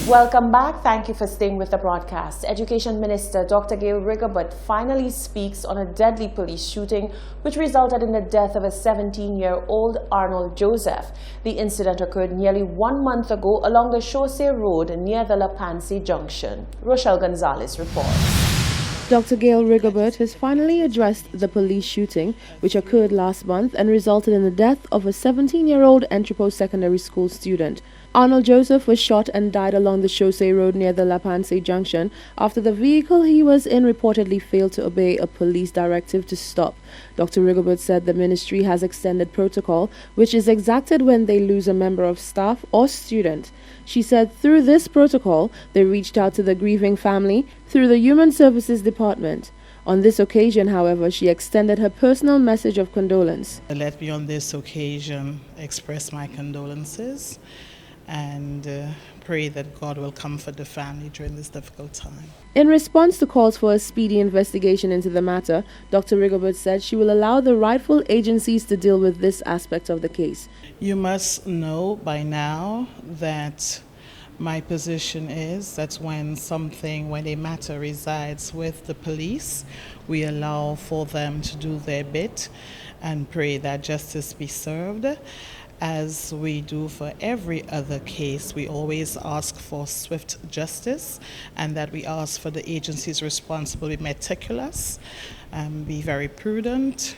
Welcome back. Thank you for staying with the broadcast. Education Minister Dr. Gail Rigobert finally speaks on a deadly police shooting which resulted in the death of a 17-year-old Arnold Joseph. The incident occurred nearly 1 month ago along the Chaussee Road near the La Panse Junction. Rochelle Gonzalez reports. Dr. Gail Rigobert has finally addressed the police shooting, which occurred last month and resulted in the death of a 17-year-old Entrepot Secondary School student. Arnold Joseph was shot and died along the Chaussee Road near the La Panse Junction after the vehicle he was in reportedly failed to obey a police directive to stop. Dr. Rigobert said the ministry has extended protocol, which is exacted when they lose a member of staff or student. She said through this protocol, they reached out to the grieving family through the Human Services Department. On this occasion, however, she extended her personal message of condolence. Let me on this occasion express my condolences and pray that God will comfort the family during this difficult time. In response to calls for a speedy investigation into the matter, Dr. Rigobert said she will allow the rightful agencies to deal with this aspect of the case. You must know by now that my position is that when a matter resides with the police, we allow for them to do their bit and pray that justice be served. As we do for every other case, we always ask for swift justice and that we ask for the agencies responsible to be meticulous, be very prudent,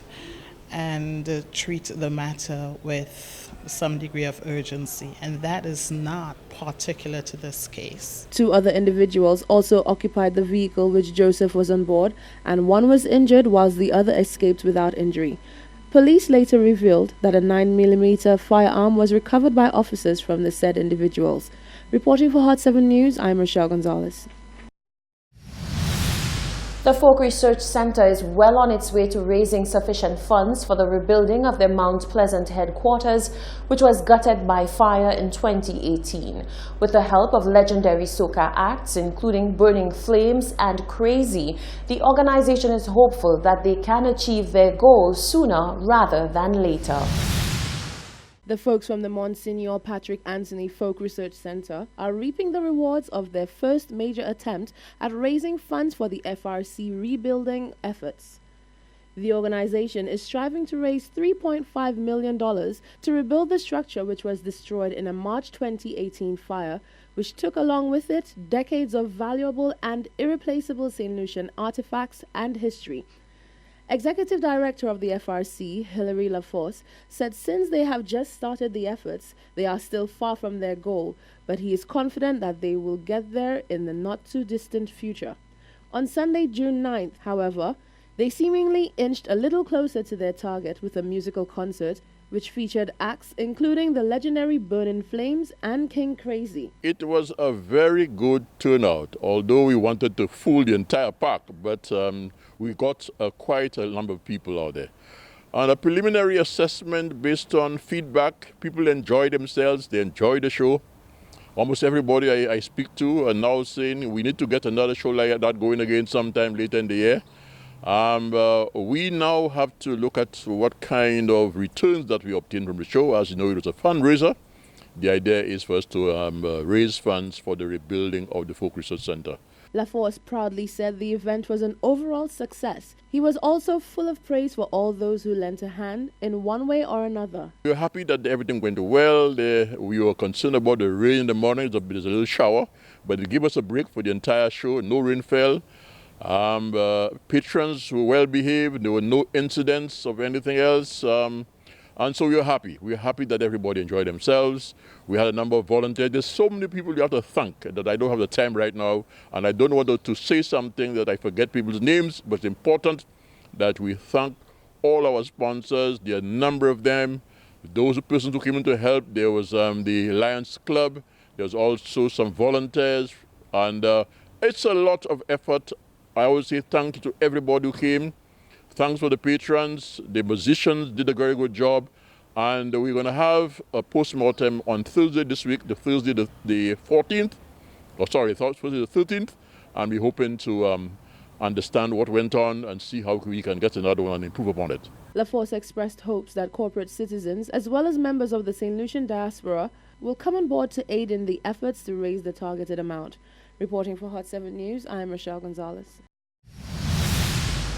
and treat the matter with some degree of urgency. And that is not particular to this case. 2 other individuals also occupied the vehicle which Joseph was on board, and one was injured whilst the other escaped without injury. Police later revealed that a 9mm firearm was recovered by officers from the said individuals. Reporting for Hot 7 News, I'm Rochelle Gonzalez. The Folk Research Center is well on its way to raising sufficient funds for the rebuilding of their Mount Pleasant headquarters, which was gutted by fire in 2018. With the help of legendary soca acts, including Burning Flames and Crazy, the organization is hopeful that they can achieve their goals sooner rather than later. The folks from the Monsignor Patrick Anthony Folk Research Center are reaping the rewards of their first major attempt at raising funds for the FRC rebuilding efforts. The organization is striving to raise $3.5 million to rebuild the structure which was destroyed in a March 2018 fire, which took along with it decades of valuable and irreplaceable St. Lucian artifacts and history. Executive Director of the FRC, Hilary Laforce, said since they have just started the efforts, they are still far from their goal, but he is confident that they will get there in the not-too-distant future. On Sunday, June 9th, however, they seemingly inched a little closer to their target with a musical concert, which featured acts including the legendary Burning Flames and King Crazy. It was a very good turnout, although we wanted to fool the entire park, but we got quite a number of people out there. On a preliminary assessment based on feedback, people enjoyed themselves, they enjoyed the show. Almost everybody I speak to are now saying we need to get another show like that going again sometime later in the year. We now have to look at what kind of returns that we obtain from the show. As you know, it was a fundraiser. The idea is for us to raise funds for the rebuilding of the Folk Research Center. Laforce proudly said the event was an overall success. He was also full of praise for all those who lent a hand in one way or another. We were happy that everything went well. We were concerned about the rain in the morning. There's a little shower, but it gave us a break for the entire show. No rain fell. Patrons were well behaved. There were no incidents of anything else. And so we were happy. We were happy that everybody enjoyed themselves. We had a number of volunteers. There's so many people you have to thank that I don't have the time right now. And I don't want to say something that I forget people's names, but it's important that we thank all our sponsors. There are a number of them. Those persons who came in to help, there was the Lions Club. There was also some volunteers. And it's a lot of effort. I always say thank you to everybody who came. Thanks for the patrons. The musicians did a very good job. And we're going to have a post-mortem on Thursday this week, the 14th. Thursday the 13th. And we're hoping to understand what went on and see how we can get another one and improve upon it. Laforce expressed hopes that corporate citizens, as well as members of the St. Lucian diaspora, will come on board to aid in the efforts to raise the targeted amount. Reporting for Hot 7 News, I am Rochelle Gonzalez.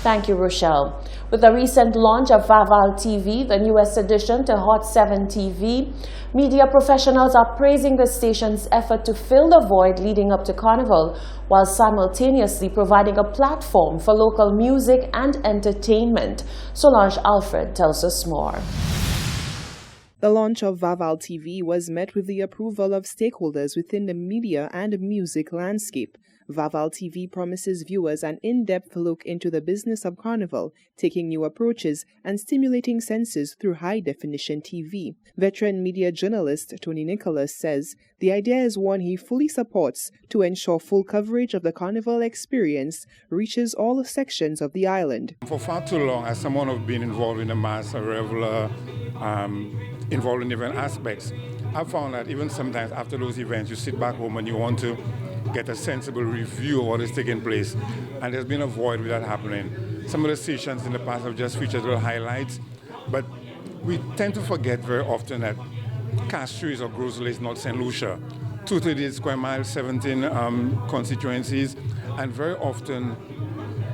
Thank you, Rochelle. With the recent launch of Vaval TV, the newest addition to Hot 7 TV, media professionals are praising the station's effort to fill the void leading up to Carnival, while simultaneously providing a platform for local music and entertainment. Solange Alfred tells us more. The launch of Vaval TV was met with the approval of stakeholders within the media and music landscape. Vaval TV promises viewers an in-depth look into the business of Carnival, taking new approaches and stimulating senses through high-definition TV. Veteran media journalist Tony Nicholas says the idea is one he fully supports to ensure full coverage of the Carnival experience reaches all sections of the island. For far too long, as someone who's been involved in the mass, a reveler, involved in different aspects, I've found that even sometimes after those events, you sit back home and you want to get a sensible review of what is taking place. And there's been a void with that happening. Some of the stations in the past have just featured little highlights, but we tend to forget very often that Castries or Grosley is not St. Lucia. 238 square miles, 17 constituencies, and very often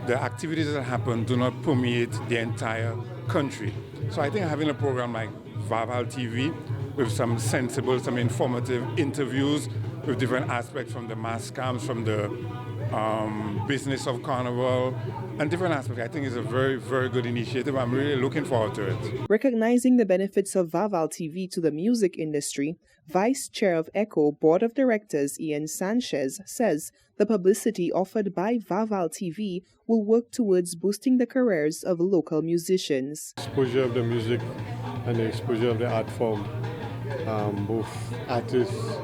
the activities that happen do not permeate the entire country. So I think having a program like Vaval TV with some sensible, some informative interviews with different aspects from the mass camps, from the business of Carnival, and different aspects, I think is a very, very good initiative. I'm really looking forward to it. Recognizing the benefits of Vaval TV to the music industry, Vice Chair of ECHO Board of Directors Ian Sanchez says the publicity offered by Vaval TV will work towards boosting the careers of local musicians. Exposure of the music and the exposure of the art form, both artists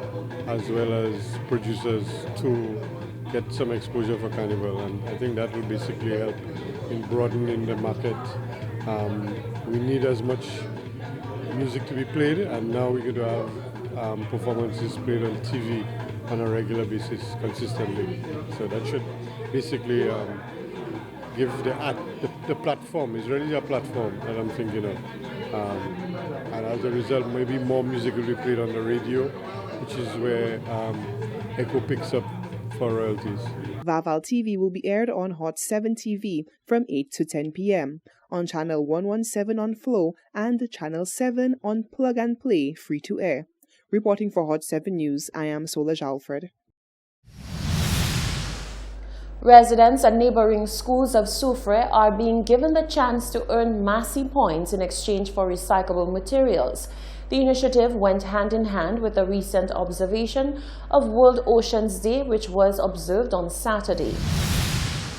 as well as producers, to get some exposure for Carnival, and I think that will basically help in broadening the market. We need as much music to be played, and now we're going to have performances played on TV on a regular basis consistently. So that should basically give the platform. It's really a platform that I'm thinking of. And as a result, maybe more music will be played on the radio, which is where ECHO picks up for royalties. Vaval TV will be aired on Hot 7 TV from 8 to 10 p.m. on Channel 117 on Flow and Channel 7 on Plug and Play free-to-air. Reporting for Hot 7 News, I am Solange Alfred. Residents and neighboring schools of Soufrière are being given the chance to earn Massey points in exchange for recyclable materials. The initiative went hand in hand with the recent observation of World Oceans Day, which was observed on Saturday.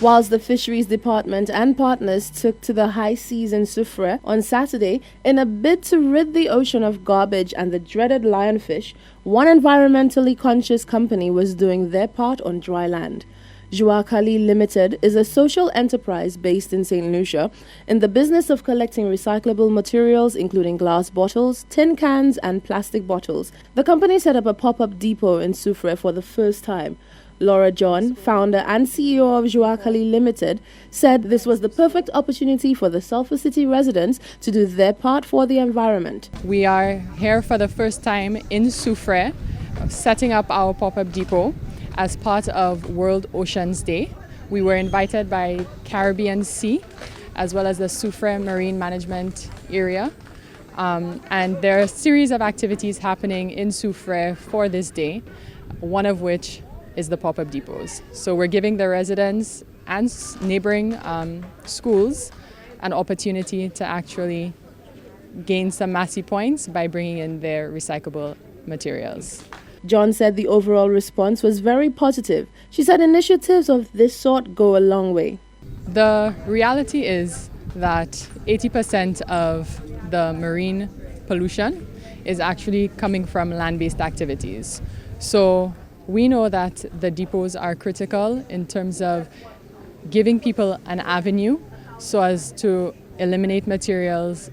Whilst the Fisheries Department and partners took to the high seas in Soufrière on Saturday in a bid to rid the ocean of garbage and the dreaded lionfish, one environmentally conscious company was doing their part on dry land. Joua Kali Limited is a social enterprise based in St. Lucia in the business of collecting recyclable materials including glass bottles, tin cans and plastic bottles. The company set up a pop-up depot in Soufrière for the first time. Laura John, founder and CEO of Joua Kali Limited, said this was the perfect opportunity for the Sulphur City residents to do their part for the environment. We are here for the first time in Soufrière, setting up our pop-up depot as part of World Oceans Day. We were invited by Caribbean Sea as well as the Soufrière Marine Management Area. And there are a series of activities happening in Soufrière for this day, one of which is the pop-up depots. So we're giving the residents and neighboring schools an opportunity to actually gain some Massey points by bringing in their recyclable materials. John said the overall response was very positive. She said initiatives of this sort go a long way. The reality is that 80% of the marine pollution is actually coming from land-based activities. So we know that the depots are critical in terms of giving people an avenue so as to eliminate materials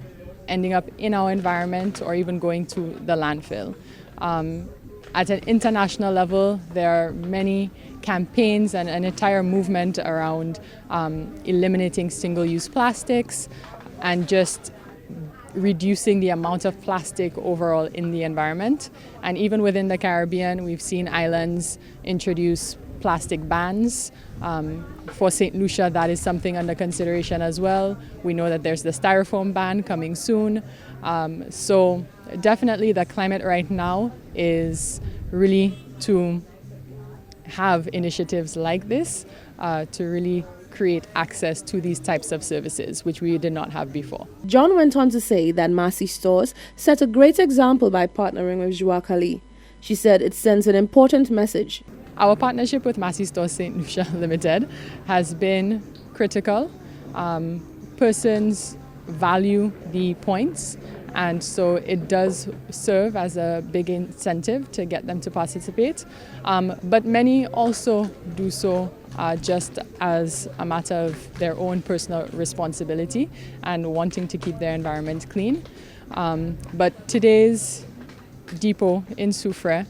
ending up in our environment or even going to the landfill. At an international level, there are many campaigns and an entire movement around eliminating single-use plastics and just reducing the amount of plastic overall in the environment. And even within the Caribbean, we've seen islands introduce plastic bans. For St. Lucia, that is something under consideration as well. We know that there's the styrofoam ban coming soon. So definitely the climate right now is really to have initiatives like this to really create access to these types of services, which we did not have before. John went on to say that Massy Stores set a great example by partnering with Joie Kali. She said it sends an important message. Our partnership with Massy Stores St. Lucia Limited has been critical. Persons value the points, and so it does serve as a big incentive to get them to participate. But many also do so just as a matter of their own personal responsibility and wanting to keep their environment clean. But today's depot in Soufrière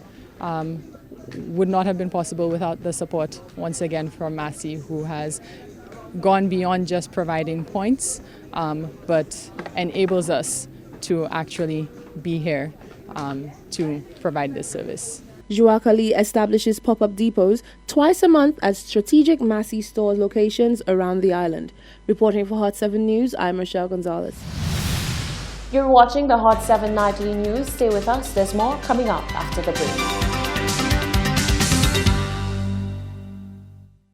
would not have been possible without the support, once again, from Massy, who has gone beyond just providing points, but enables us to actually be here to provide this service. Joie Kali establishes pop-up depots twice a month at strategic Massy Stores locations around the island. Reporting for Hot 7 News, I'm Rochelle Gonzalez. You're watching the Hot 7 Nightly News. Stay with us. There's more coming up after the break.